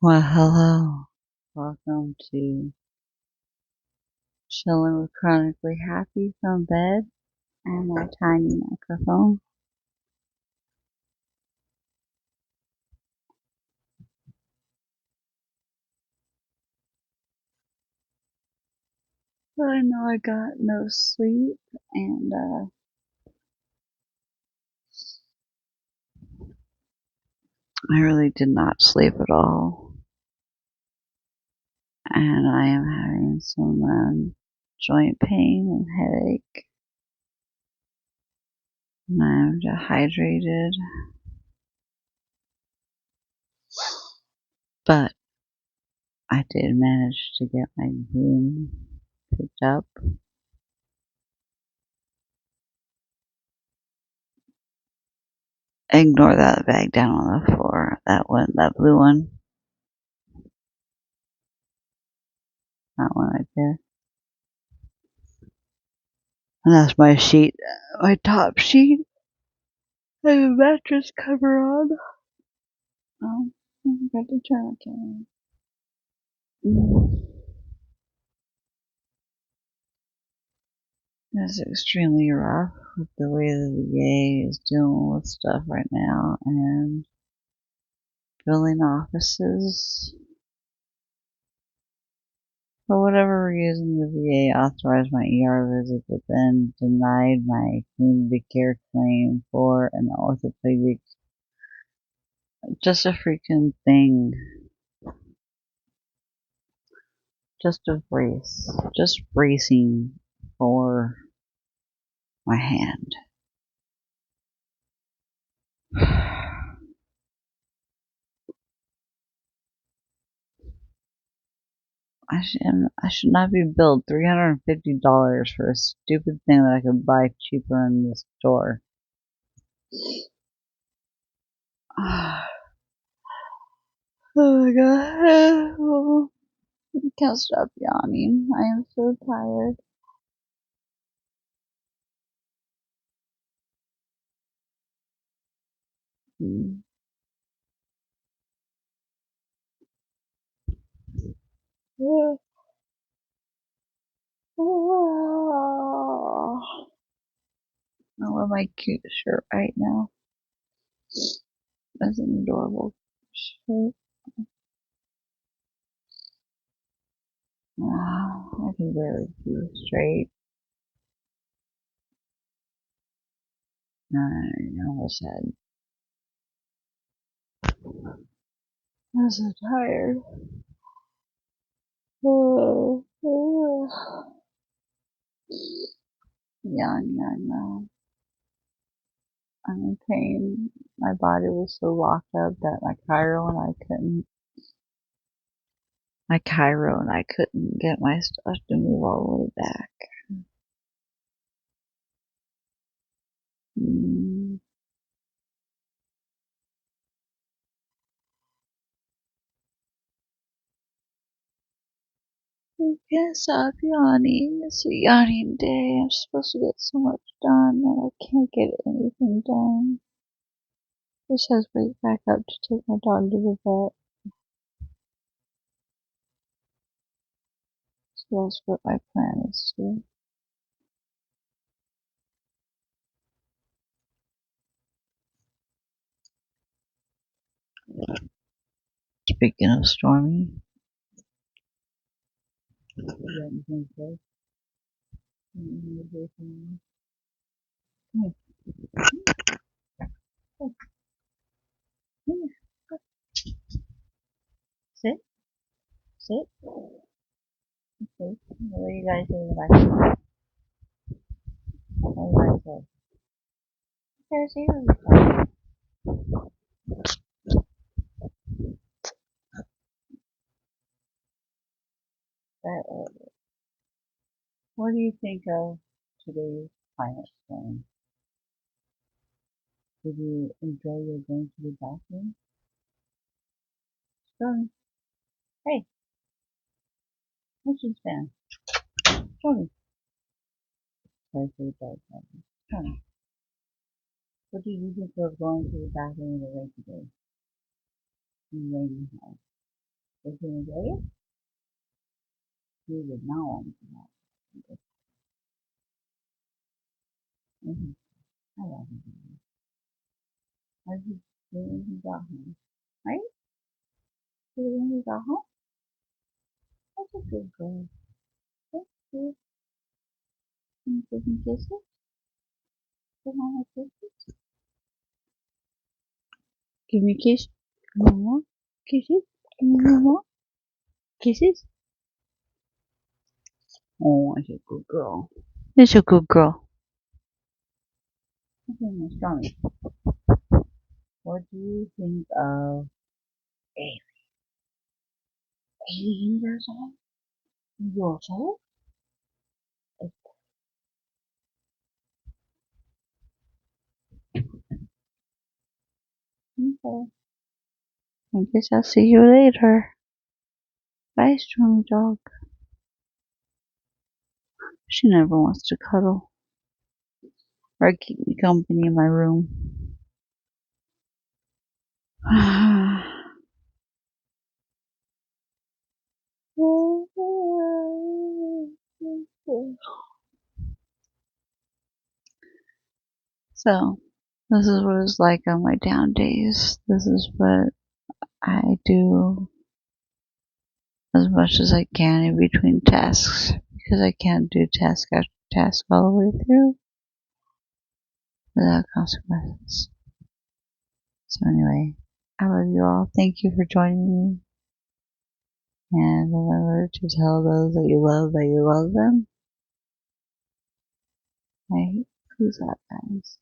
Well, hello. Welcome to Chillin with Chronically Happy from bed and my tiny microphone. But I know I got no sleep and I really did not sleep at all. And I am having some joint pain and headache. And I'm dehydrated. But I did manage to get my room picked up. Ignore that bag down on the floor. That blue one. That one right there. And that's my sheet, my top sheet. I have a mattress cover on. I forgot to turn the camera. It's extremely rough with the way the VA is dealing with stuff right now and building offices. For whatever reason, the VA authorized my ER visit, but then denied my community care claim for an orthopedic. Just a freaking thing. Just a brace. Just bracing for my hand. I should not be billed $350 for a stupid thing that I could buy cheaper in the store. Oh my god. I can't stop yawning. I am so tired. Mm. I wear my cute shirt right now. That's an adorable shirt. I can barely see straight. I almost had. I'm so tired. Yawn. I'm in pain. My body was so locked up that my chiro and I couldn't get my stuff to move all the way back. Mm. I can't stop yawning. It's a yawning day. I'm supposed to get so much done and I can't get anything done. This has wake back up to take my dog to the vet. So that's what my plan is to. Speaking of Stormy, you got anything to say? Come here. Come here. Sit. Sit. Okay. What do you guys think about that? What do you guys say? There's you. What do you think of today's climate storm? Did you enjoy your going to the bathroom? Stormy. Hey, attention span. Stormy. Sorry for the dog. Stormy. What did you think of going to the bathroom in the rain today? In the raining house. If you enjoy it, you would not want to know. Mm-hmm. I love you. I just really got home. Right? You really got home? That's a good girl. That's good. Can you give me kisses? Give mama kisses? Give me a kiss. Mama? Kisses? Give me mama? Kisses? Oh, that's a good girl. That's a good girl. Okay, Miss Johnny. What do you think of 80 years old? Years old? Okay. I guess I'll see you later. Bye, strong dog. She never wants to cuddle or keep me company in my room. So, this is what it's like on my down days. This is what I do as much as I can in between tasks because I can't do task after task all the way through without consequences. So anyway, I love you all. Thank you for joining me. And remember to tell those that you love them. Right? Who's that, guys?